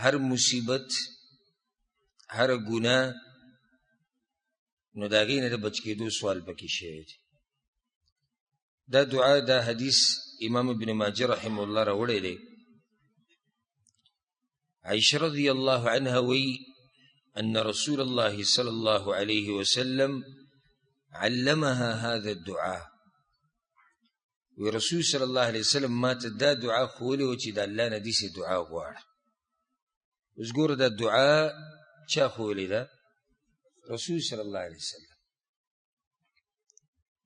هر مصیبت هر ګناه نو د هغې نه د بچ کېدو سوال پکې شوی دی. دا دعا دا حدیث امام ابن ماجه رحمه الله راوړی دی. عائشة رضی الله عنها وی أن رسول الله صلى الله عليه وسلم علمها هذا الدعاء. ورسول صلى الله عليه وسلم ما تدا دعا خولی و چی دا اللہ ندی سے دعا غوار. اس گور دا دعا چا خولی دا رسول صلی اللہ علیہ وسلم.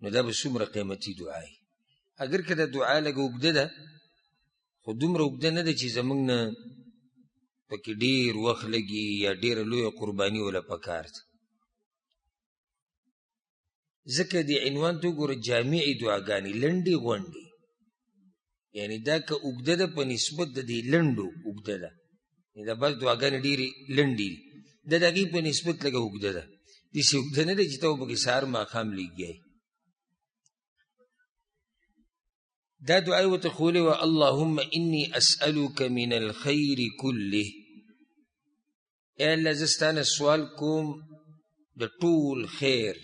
نو دا بسومر قیمتی دعای. اگر که دا دعا لگا اگده دا خود دومره اگده نده چی زمانگنا پاکی دیر وقت لگی یا دیر لوی قربانی ولا پکارد. ذکر دی عنوان تو گور جامعی دعاگانی لندی غوندی، یعنی دا که اگده دا پا نسبت دا دی لندو اگده دا، یعنی دا باز دعاگانی دیری لندی دا دا گی پا نسبت لگا اگده دا دیسی اگده نده چیتا و بکی سار ماقام لگی. دا دعای و تخولی و اللهم انی اسألوک من الخیر کله. اے اللہ زستان سوال کوم دا طول خیر،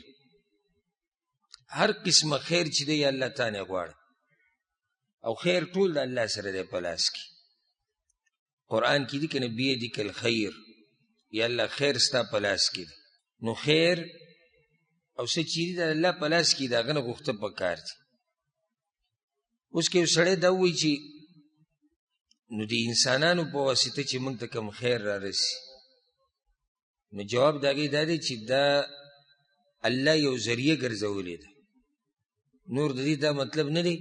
هر قسم خیر چی دے یا اللہ تانے غوار، او خیر طول دا اللہ سر دے پلاس کی. قرآن کی دی کہ نبی دیکھ الخیر، یا اللہ خیر ستا پلاس کی دی. نو خیر او سے چیزی دا اللہ پلاس کی دا غن غخت پکار دی. اس کے سڑے دا ہوئی چی نو دی انسانانو پا واسطه چی منگ تا کم خیر را رسی. نو جواب داگی دا دی چی دا اللہ یو ذریعہ گرزولی دا. نور دا دی دا مطلب ندی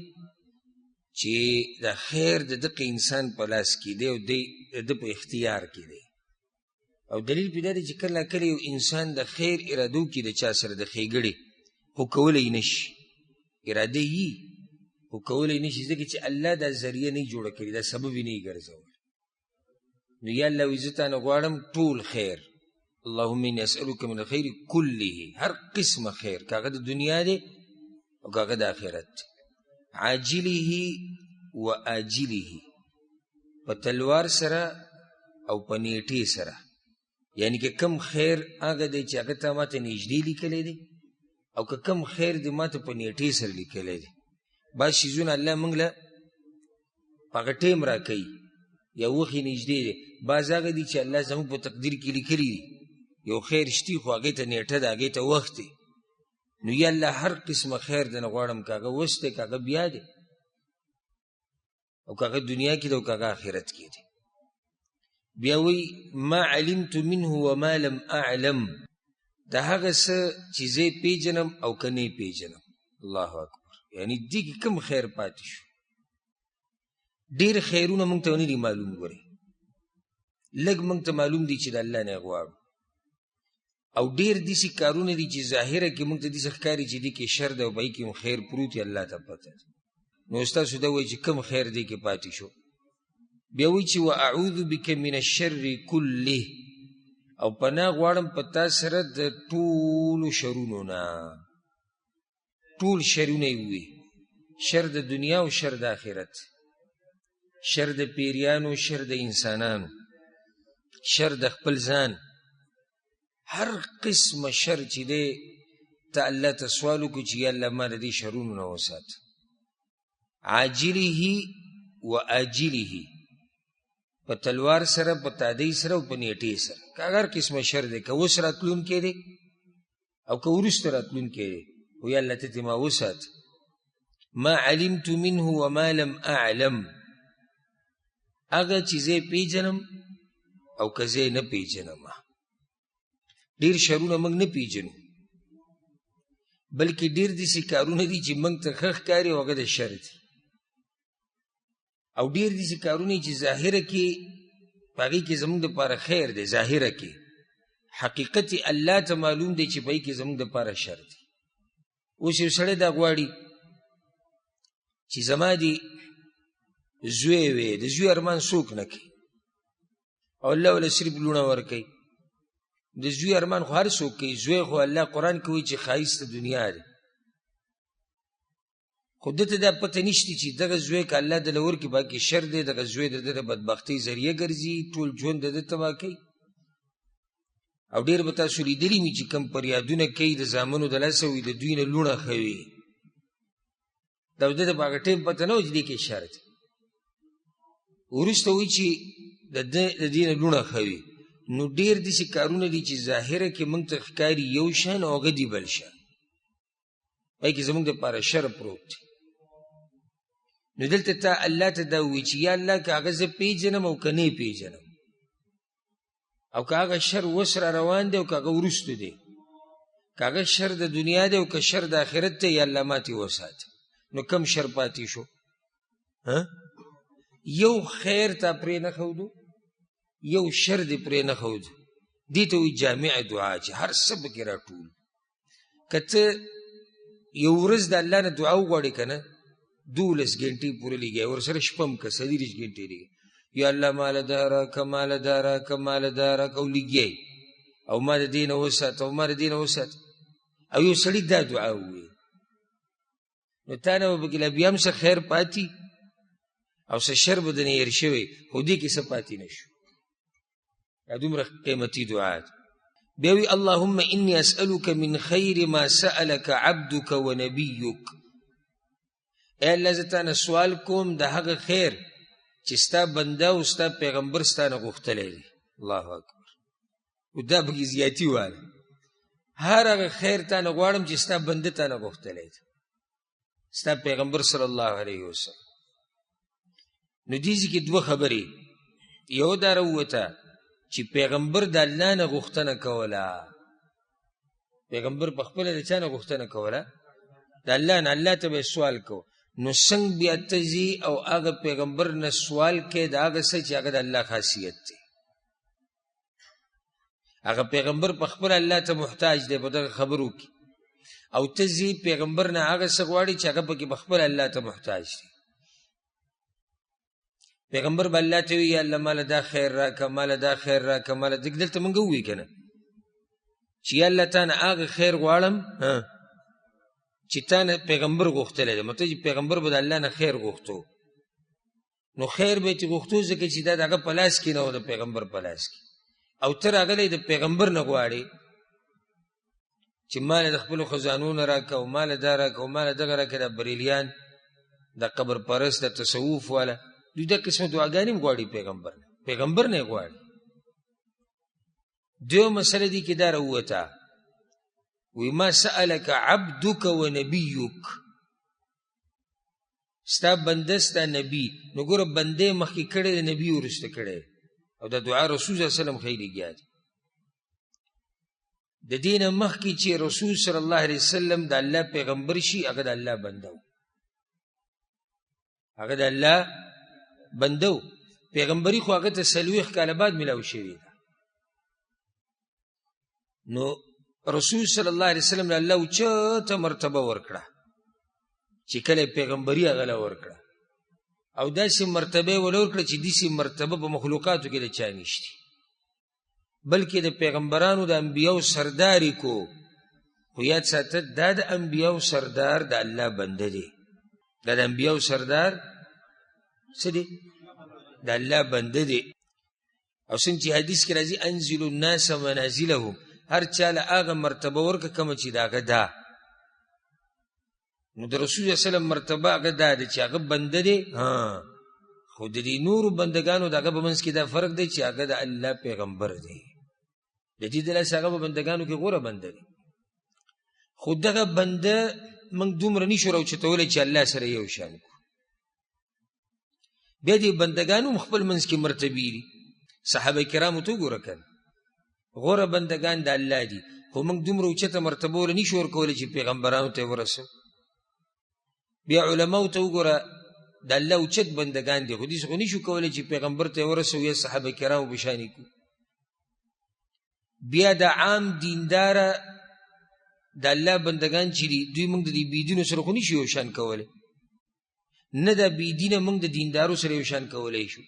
چی دا خیر دا دق انسان پلاس کی دے او دا پا اختیار کی دے. او دلیل پیدا دی چی کرلا کلی یو انسان دا خیر ارادو کی دا چا سر دا خیگڑی خو کولی نش اراده یی خو کولی نشی ذکر چی اللہ دا ذریعہ نہیں جوڑا کری، دا سببی نہیں گرزول. نو یا اللہ ویزتانا غوارم طول خیر، اللہم انی اسألوک من الخیر کله، ہر قسم خیر، کاغد دنیا دے او کاغد آخرت، عاجله و آجله، پا تلوار سرا او پا نیٹی سرا. یعنی کہ کم خیر آگا دے چی اگتا ما تا نجدی لکلے دے او که کم خیر دے ما تا پا نیٹی سر لکلے دے. بعض شیزون اللہ منگلا پاگا ٹیم را کئی یا وخی نجدے دے. بعض آگا دی چی اللہ زمون پا تقدیر کی لکلی دی یو خیر شتی خو آگئی تا نیٹا دا آگئی تا وقت دے. نو یا اللہ ہر قسم خیر دے نغوارم کاغا وست دے کاغا بیا دے او کاغا دنیا کی دے او کاغا آخرت کی دے. بیاوی ما علمت منه وما لم اعلم، دا هغه سه چیزے پی جنم او کنی پی جنم. اللہ اکبر. یعنی دی کی کم خیر پاتی شو، دیر خیرون منگتا ونی دی معلوم گوری، لگ منگتا معلوم دی چی دا اللہ نے غوارو، او دیر دیسی کارون دی چی ظاہرہ کی منگتا دیسی خکاری چی دی کی شر دا و بائی کی خیر پروتی اللہ تا پتا. نو استاسو دا وی چی کم خیر دی کی پاتی شو. بیاوی چی وَأَعُوذُ بِكَ مِنَ الشَّرِّ كُلِّهِ، او پناہ غوارم پتا سرد طول شرونونا، طول شرونی ہوئی، شر د دنیا و شر د آخرت، شر د پیریانو، شر د انسانانو، شر د خپل ځان، ہر قسم شر چی دے تا اللہ تسوالو کو چی اللہ مالا دی شرونو نوسات. عاجله و آجله، پا تلوار سر پا تادی سر و پا نیٹی سر، کہ اگر قسم شر دے کہ وس راتلون کے دے او کہ ورست راتلون کے دے و یا اللہ تیتی ما وسات. ما علمت منه وما لم اعلم، اگا چیزے پی جنم او کزے نا پی جنم. دیر شرون منگ نا پی جنم بلکہ دیر دیسی کارون دی چی منگ تا خخ کاری وگا دا شر دی، او دیر دیسی کارونی چی ظاہرہ کی پاگی کی زمان دا پارا خیر دے، ظاہرہ کی حقیقت اللہ تا معلوم دے چی پاگی کی زمان دا پارا شر دی. اسی سڑے دا گواری چی زمان دی زوے وے دا زوے ارمان سوک نکی او اللہ والا صرف لونا ورکی. دا زوے ارمان خو ہر سوک کی، زوے خو اللہ قرآن کوئی چی خائص تا دنیا دے، خو دته دا پته نشته چې دغه زوی که الله دله ورکړي باقي شر دی، دغه زوی د ده د بدبختۍ ذریعه ګرځي، ټول ژوند د ده تباه کوي. او ډېر به تاسو لیدلي وي چې کوم فریادونه کوي د زامنو د لاسه وي د دوی نه لوڼه ښه وي، دا د ده په هغه ټایم پته نه وه چې دې کې شر دی. وروسته وایي چې د دې نه لوڼه ښه وي. نو ډېر داسې کارونه دي چې ظاهره کې موږ ته ښکاري یو شان او هغه دي بل شان، پای کې زموږ دپاره شر پروت دی. نو دلته تا الله ته دا ووایي چې یا الله که هغه زه پېژنم او که نه یې پېژنم، او که هغه شر اوس را روان دی او که هغه وروسته دی، که هغه شر د دنیا دی او که شر د آخرت دی، یا الله ماتې وساتې. نو کم شر پاتې شو؟ یو خیر تا پرې نه ښودو، یو شر دې پرې نه ښودو. دې ته وایي جامع دعا چې هر څه پکې راټول. که ته یو ورځ د الله نه دعا وغواړې که نه 12 ګنټې پورې لګیا، ورسره شپه هم که 30 ګنټې لګیا، یا الله ماله دا راکه ماله دا راکه ماله دا راکه، او لګیایي او ما د دې نه وساته او ما د دې نه وساته. او یو سړي دا دعا ووایي نو تا نه به پکې لا بیا هم څه خیر پاتې او څه شر به دنه هېر شوی، خو دې کې څه پاتې نه شو. دا دومره قیمتي دعا ده. بیا وی اللهم انی اسألک من خیر ما سألک عبدک ونبیک. ای الله زه تا نه سوال کوم د هغه خیر چې ستا بنده او ستا پیغمبر ستا نه غوښتلی دی. الله اکبر. او دا پکې زیاتي واله، هر هغه خیر تا نه غواړم چې ستا بنده تا نه غوښتلی دی، ستا پیغمبر صلی الله علیه وسلم. نو دې کې دوه خبرې، یو دا راووته چې پیغمبر د الله نه غوښتنه کوله. پیغمبر په خپله د چا نه غوښتنه کوله؟ د الله نه. الله ته به سوال کو. نو څنګه بیا ته ځي او هغه پیغمبر نه سوال کوې د هغه څه چې هغه د الله خاصیت دی؟ هغه پیغمبر په خپله الله ته محتاج دی په دغه خبرو کې، او ته ځي پیغمبر نه هغه څه غواړي چې هغه پکې په خپله الله ته محتاج دی. پیغمبر به الله ته وي یا الله ماله دا خیر راکه ماله دا خیر راکه ماله. دلته مونږ ووایو که نه چې یا الله تا نه هغه خیر غواړم چې تا نه پیغمبر غوښتلی دی. مطلب چې پیغمبر به د الله نه خیر غوښتو، نو خیر به یې چې غوښتو ځکه چې دا د هغه په لاس کې نه و، د پیغمبر په لاس کې. او ته راغلی د پیغمبر نه غواړې چې ماله د خپلو خزانو نه راکه او ماله دا راکه او ماله دغه راکه. دا بریلیان، د قبر پرست، د تصوف والا، دوی دا قسمه دعاګانې هم غواړي پیغمبر نه یې غواړي. دیو مسله دی کې دا راووته وی ما سألک عبدک و نبیک، ستا بنده ستا نبی. نو ګوره بنده مخکې کړی د نبی ورسته کړی، او دا دعا رسول صلی الله علیه وسلم خیلی لګیا دی. د دې نه مخکې چې رسول صلی الله علیه وسلم د الله پیغمبر شي، هغه د الله بنده و، هغه د الله بنده و. پیغمبري خو هغه ته 40 کاله بعد ملاو شوې ده. نو رسول صلی الله علیه وسلم له الله اوچته مرتبه ورکړه چې کله پیغمبري هغه له ورکړه، او داسې مرتبه یې ول ورکړه چې داسې مرتبه په مخلوقاتو کې د چا نشته، بلکې د پیغمبرانو د انبیاو سردار یې کو. خو یاد ساته دا د انبیاو سردار د الله بنده دی، دا د انبیاو سردار څه دی؟ د الله بنده دی. او څنګه چې حدیث کې راځي انزل الناس منازلهم، هر چا له هغه مرتبه ورکړه کومه چې د هغه ده. نو د رسول صلی الله علیه وسلم مرتبه هغه دا ده چې هغه بنده دی. خو د دې نورو بندګانو د هغه په منځ کې دا فرق دی چې هغه د الله پیغمبر دی. د دې د لاسه هغه په بندګانو کې غوره بنده دی. خو دغه بنده موږ دومره نشو راوچتولی چې الله سره یو شان کړو. بیا دې بندګانو خپل منځ کې مرتبې دي. صحابه کرامو ته وګوره کنه، غوره بندگان د الله دي، خو موږ دومره اوچته مرتبه ورله نشو ورکولی چې پیغمبرانو ته ورسو. بیا علماو ته وګوره د الله اوچت بندگان دي، خو دې خو نشو کولی چې پیغمبر ته ورسو یا صحابه کرامو په شانې کړو. بیا د عام دینداره د الله بندگان چې دي دوی موږ د دې بېدینو سره خو نشو یو شان کولی، نه د بېدینه موږ د دیندارو سره یو شان کولی شو.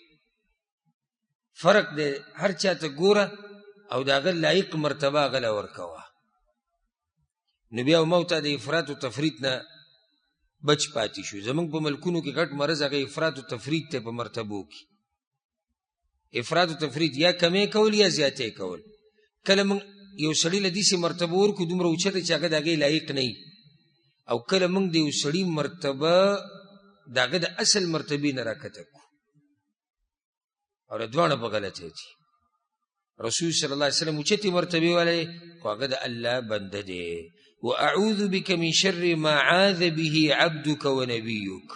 فرق دی، هر چا ته ګوره او د هغه لایق مرتبه هغه له ورکوه. نو بیا موږ ته د افراط و تفریط نه بچ پاتې شو. زمونږ په ملکونو کې غټ مرض هغه افراط و تفرید ته په مرتبو کې. افراط و تفرید یا کمې کول یا زیاتې کول. کله موږ یو سړي له داسې مرتبه ورکړو دومره اوچته چې هغه د هغې لایق نه وي، او کله موږ د یو سړي مرتبه د هغه د اصل مرتبې نه راکته کړو، او د دواړه په غلطۍ دي. رسول صلی الله علیه وسلم اوچتې مرتبې والی، خو هغه د الله بنده دی. واعوذ بك من شر ما عاذ به عبدك ونبيك.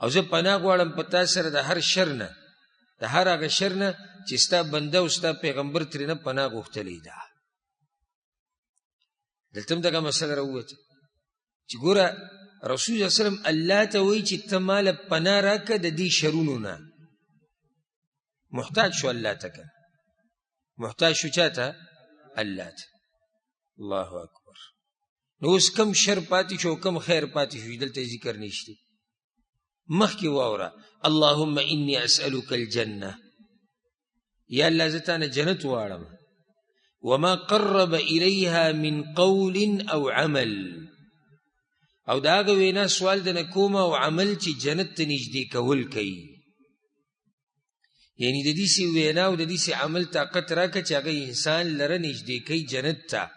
او زه پناه غواړم په تا سره د هر شر نه، د هر هغه شر نه چې ستا بنده او ستا پیغمبر ترېنه پناه غوښتلی ده. دلته هم دغه مسله راووته چې ګوره رسول صلی الله علیه وسلم الله ته وایي چې ته ماله پناه راکړه د دې شرونو نه. محتاج شو الله ته، که محتاج شو چا ته؟ الله ته. الله اکبر. نو اوس کم شر پاتې شو کم خیر پاتې شو دلته ذکر نشته. مخکې واوره اللهم انی اسألک الجنه، یا الله زه تانه جنت واړم، وما قرب الیها من قول او عمل، او د هغه وینا سوال دنه کوم او عمل چې جنت ته نږدې کول کوي. یعنی د دې سي وینا او د دې سي عمل طاقت راکړه چې هغه انسان لره نږدې کوي جنت ته.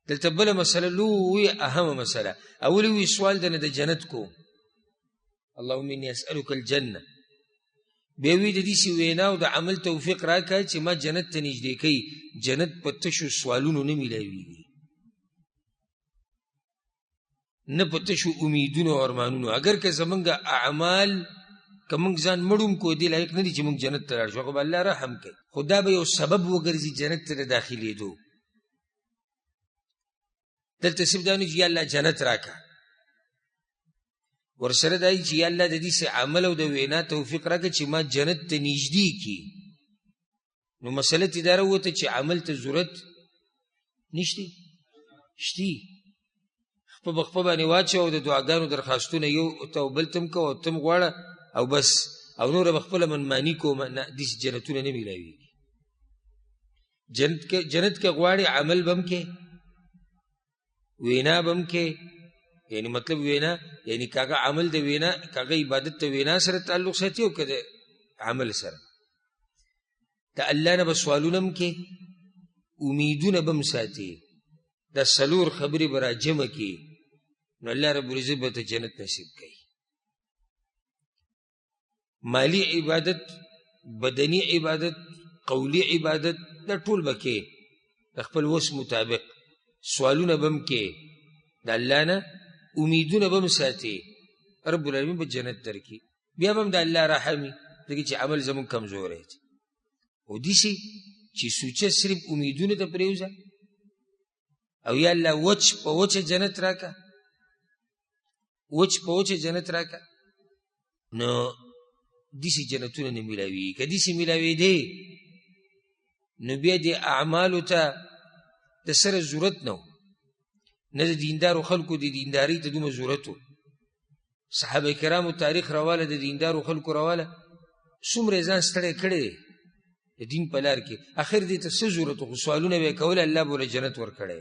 دلته بله مسله لوی اهمه مسله، اولی وی سوال دنه د جنت کو، اللهم انی اسألک الجنه، بیا وی د دې سي وینا او د عمل توفیق راکړه چې ما جنت ته نږدې کوي. جنت په تشو سوالونو نه میلاویږي، نه په تشو امیدونو او ارمانونو. اگر که زمونږ اعمال که موږ ځان مړوم کو دې لایق نه دي چې موږ جنت ته لاړ شو، خو به الله رحم کوي. خو دا به یو سبب وګرځي جنت ته د داخلېدو. دلته صرف دا نه چې یا الله جنت راکړه، ورسره دا چې یا الله د دې سه عمل او د وینا توفیق راکړه چې ما جنت ته نږدې کړي. نو مسله ته دا راووته چې عمل ته ضرورت نشته، شته خپل بخپه باندې واچو او د دعاګانو درخواستونه یو ته او بل تم کو او تم غواړه او بس، او نور بخپل منمانی کوم نه. دې جنتونه نه میلاویږي. جنت کې غواړي عمل بم کې، وینا بم کې، یعنی مطلب وینا یعنی کاغه عمل د وینا کاغه عبادت ته وینا سره تعلق ساتي او کده عمل سره د الله نه بسوالونم کې امیدونه بم ساتي، د سلور خبرې برا جمع کې. نو الله رب العزت به جنت نصیب کوي. مالی عبادت، بدنی عبادت، قولی عبادت، دا ټول بکې د خپل وس مطابق. سوالونه بم کې د الله نه امیدونه بم ساتي، رب العالمین به جنت درکړي. بیا به هم د الله رحمي ځکه چې عمل زموږ کمزوری دی. او داسې چې سوچه صرف امیدونه ته پرېوځه او یا الله وچ په وچه جنت راکړه، وچ په وچه جنت راکړه، نو داسې جنتونه نه میلاوي. که داسې میلاوېدې نو بیا د اعمالو ته د سره ضرورت نه و، نه د دیندارو خلکو د دیندارۍ ته دومره ضرورت و. صحابه کرامو تاریخ راواله، د دیندارو خلکو راواله، څومره ځان ستړی کړی دی د دین په لار کې. اخر دې ته څه ضرورت و؟ خو سوالونه به یې کول، الله به له جنت ورکړی.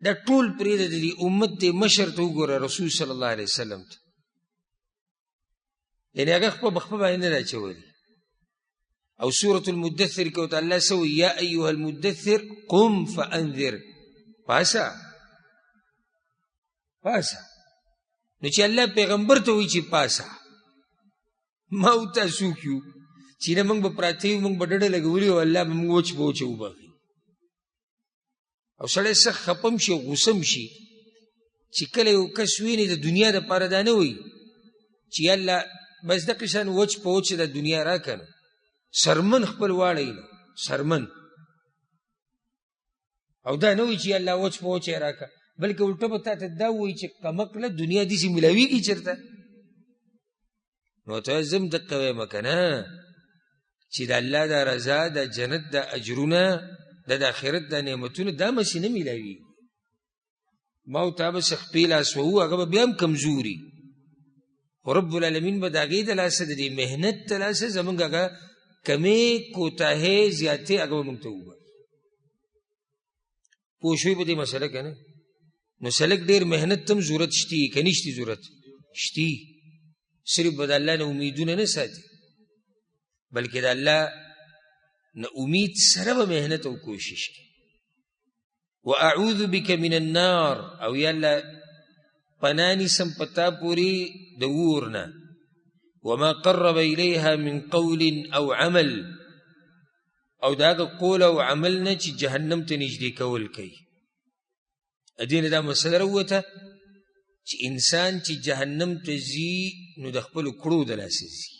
دا ټول پرېږده، د دې امت د مشر ته وګوره رسول صلی الله علیه وسلم ته، یعنی هغه خپل بخپه باندې نه راچولي. او سورة المدثر کې ورته الله څه وایي؟ یا ایها المدثر قم فانذر. پاسه پاسه. نو چې الله پیغمبر ته وایي چې پاسه، ما او تاسو کیو چې نه موږ به پراته یو، موږ به ډډه لګولي او الله به موږ وچ په وچه وبخي. او سړی سخت خپم شي، غوسم شي چې کله یو کس ویني د دنیا دپاره دا نه وایي چې الله بس دقې شان وچ په وچه د دنیا راکړه، نو سرمن خپل واړی نو سرمن. او دا نه وایي چې الله وچ په وچه یې راکړه، بلکې الټه به تا ته دا وایي چې کمقله دنیا داسې میلاویږي چېرته. نو ته زم دقه وایم که نه چې د الله دا رضا، د جنت د اجرونه، د آخرت د نعمتونه دا مسې نه میلاویږي. ما او تا به څه خپې لاس وهو، هغه به بیا هم کمزوري. خو رب العالمین به د هغې د لاسه، د دې محنت د لاسه زمونږ هغه کمې کوتاهۍ زیاتې هغه به مونږ ته وبخي. پوه شوي په دې مسله که نه؟ نو سلک ډیر محنت تم ضرورت شتی که نشتی ضرورت شتی صرف به د الله نه امیدونه نه ساتي بلکې د الله نه امید سره به محنت او کوشش کی واعوذ بک من النار او یا الله پنانی سم پتا پوری د اور نه وما قرب الیها من قول او عمل او داغه قول او عمل نه چې جهنم ته نږدې کول کوي ادینه دا مسله وروته چې انسان چې جهنم ته ځي نو د خپل کړو د لاسه ځي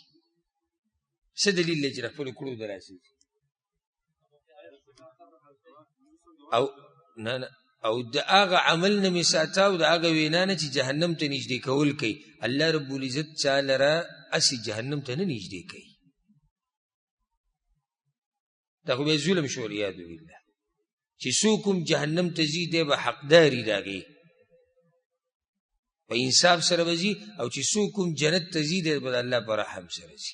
څه دلیل دی چې د خپل کړو د لاسه ځي او نه او د هغه عمل نه مې ساته او د هغه وینا نه چې جهنم ته نږدې کول کوي الله رب العزت چا لره اسې جهنم ته نه نږدې کوي دا خو بیا ظلم شو والعیاذ بالله چې څوک هم جهنم ته ځي دی به حقداري د هغې په انصاف سره به ځي او چې څوک هم جنت ته ځي دی به د الله په رحم سره ځي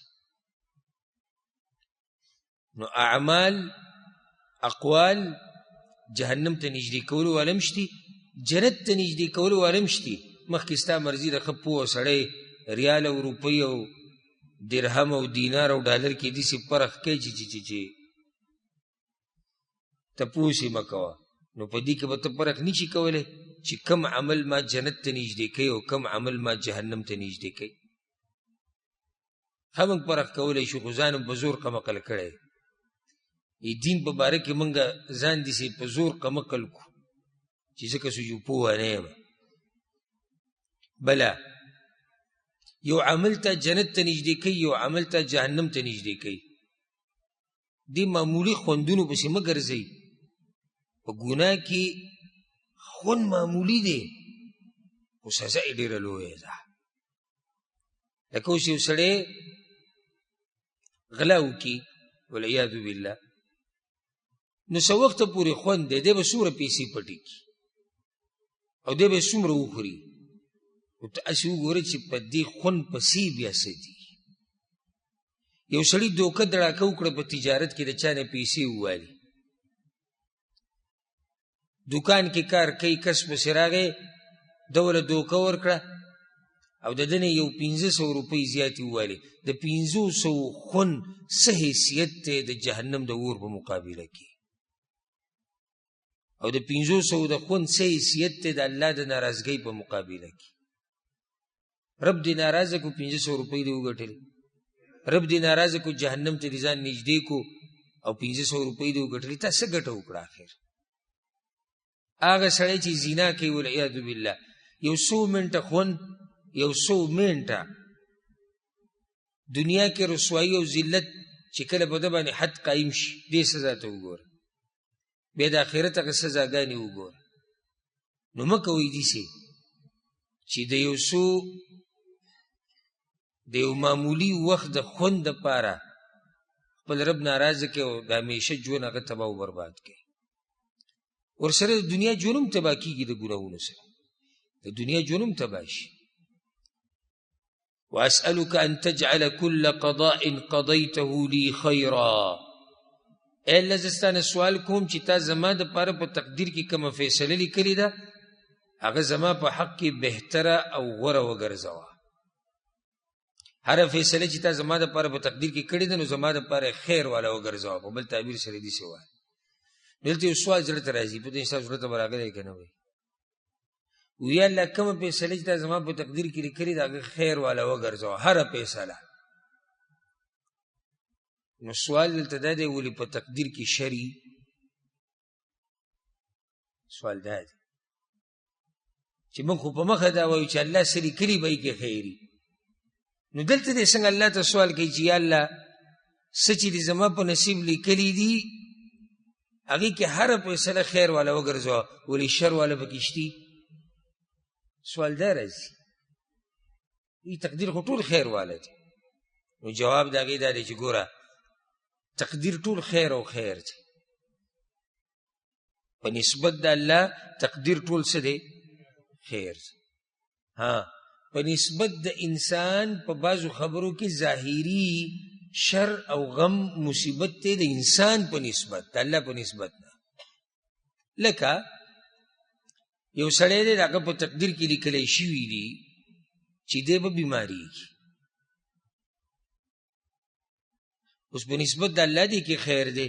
نو اعمال اقوال جهنم ته نږدې کولو والا هم شتي جنت ته نږدې کولو والا هم شتي مخکې ستا مرضي د ښه پوه سړی ریال او روپۍ او درهم او دینار او ډالر کې داسې فرق کوي چې تپوس یې مه کوه نو په دې کې به ته فرق نه شي کولی چې کم عمل ما جنت ته نږدې کوي او کم عمل ما جهنم ته نږدې کوي ښه موږ فرق کولی شو خو ځان هم په زور قمقل کړی دین په باره کې موږ ځان داسې په زور قمقل کړو چې ځکه څه جو پوه نه یم بله یو عمل ته جنت ته نږدې کوي یو عمل ته جهنم ته نږدې کوي دې معمولي خوندونو پسې مه ګرځئ په ګناه کې خوند معمولي دی خو سزا یې ډېره لویه ده لکه اوس یو سړی غلا وکړي والعیاذ بالله نو څه وخته پورې خوند دی دی به څومره پیسې پټې کړي او دی به څومره وخوري خو ته هسې وګوره چې په دې خوند پسې بیا څه دي یو سړي دوکه دړاکه وکړه په تجارت کې د چا نه پیسې ووالي دکان کې کار کوي کس پسې راغی ده وله دوکه ورکړه او د ده نه یو 500 روپۍ زیاتې ووالي د 500 خون څه حیثیت دی د جهنم د اور په مقابله کې او د 500 د خون څه حیثیت دی د الله د ناراضګۍ په مقابله کې رب دې ناراضه کو 500 روپۍ دې وګټل رب دې ناراضه کو جهنم ته دې ځان نږدې کو او 500 روپۍ دې وګټلې تا څه ګټه وکړه آخر هغه سړی چې زنا کوي والعیاذ بالله یو 100 منټه خون یو 100 منټه دنیا کې رسوایی او ذلت چې کله په ده باندې حد قایم شي دې سزا ته وګوره بیا د آخرت هغه سزاګانې وګوره نو مه کوئ داسې چې د یو څو د یو معمولي وخت د خوند دپاره خپل رب ناراضه کوي او د همیشه ژوند هغه تباه و برباد کوي ورسره د دنیا ژوند هم تباه کېږي د ګناهونو سره د دنیا ژوند هم تباه شي واسألك ان تجعل كل قضاء قضيته لي خيرا اے الله زه ستانه سوال کوم چې تا زما دپاره په تقدیر کې کومه فیصله لیکلې ده هغه زما په حق کې بهتره او غوره وګرځوه هره فیصله چې تا زما دپاره په تقدیر کې کړې ده نو زما دپاره خیر والا وګرځوه په بل تعبیر سره داسې وایي دلته یو سوال زړه ته راځي پوه ستاسو زړه ته به راغلی که نه وایي وی الله کومه فیصله چې تا زما په تقدیر کې لیکلې ده هغه خیر والا وګرځوه هره فیصله نو سوال دلته دا دی ولې په تقدیر کې شري سوال دا دی چې موږ خو په مخه دا وایو چې الله څه لیکلي به یې کې خیري نو دلته دی څنګه الله ته سوال کوي چې یا الله څه چې دې زما په نصیب لیکلي دي هغې کې هره فیصله خیر والا وګرځوه ولې شر والا پکې شتي سوال دا راځي تقدیر خو ټول خیر والا دی نو جواب د هغې دا دی چې ګوره تقدیر ټول خیر او خیر دی په نسبت د الله تقدیر ټول څه دی خیر دی په نسبت د انسان په بعضو خبرو کې ظاهري شر او غم مصیبت دی د انسان په نسبت د الله په نسبت نه لکه یو سړی دی د هغه په تقدیر کې لیکلی شوي دي چې دی به بیماریږي. اوس په نسبت د الله دی کې خیر دی،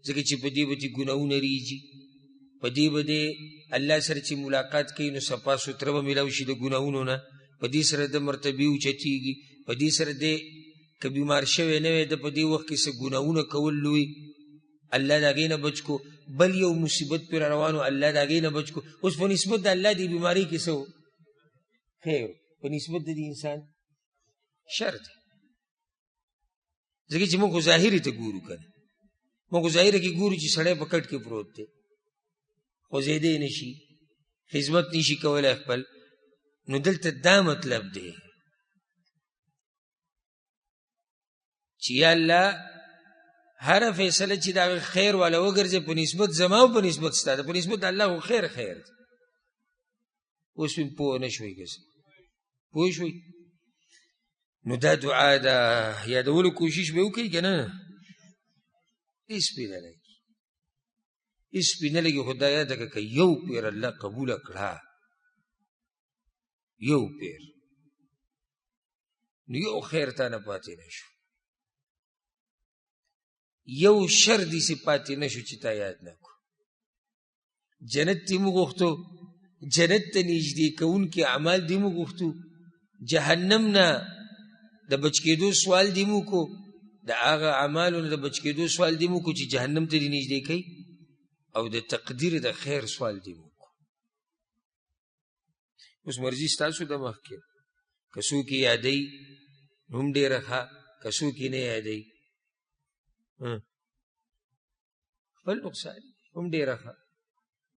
ځکه چې په دې به دې ګناهونه ریږي، په دې به دی الله سره چې ملاقات کوي نو صفا سوتره به میلاو شي د ګناهونو نه، په دې سره د مرتبې اوچتېږي، په دې سره دی که بیمار شوی نه وی د په دې وخت کې څه ګناهونه کول لوی الله د هغې نه بچ کو، بل یو مصیبت پرې روانو الله د هغې نه بچ کو. اوس په نسبت د الله دې بیمارۍ کې څه خیر، په نسبت د دې انسان شر دی. ځکه چې موږ خو ظاهرې ته ګورو که نه، موږ خو ظاهره کې ګورو چې سړی په کټ کې پروت دی، خوځېدی نه شي، خدمت نه شي کولی خپل. نو دلته دا مطلب دی چې یا الله هر فیصله چې دا خیر والا وګرځي په نسبت زما او په نسبت ستا ده، په نسبت د الله خیر خیر دی. اوس مې پوه نه شوئ که پوه شوئ؟ نو دا دعا ده، یادولو کوشش به وکړئ که نه، هېڅ پې نه لګي، هېڅ پې نه لګي. خو دا یاده کړه که یو پیر الله قبوله کړه، یو پیر، نو یو خیر تا نه پاتې نه شو، یو شر دې پاتې نه شو چې تا یاد نه کړو. جنت دې موږ غوښتو، جنت ته نږدې کوونکي اعمال دې موږ غوښتو، جهنم نه د بچ کېدو سوال دې موږ کو، د هغه اعمالو نه د بچ کېدو سوال دې موږ کو چې جهنم ته دې نږدې کوي، او د تقدیر د خیر سوال دې موږ کو. اوس مرضي ستاسو د مخکې، که څوک یې یادوي نو هم ډېره ښه، که څوک یې نه یادوي خپل نقصان هم ډېره ښه.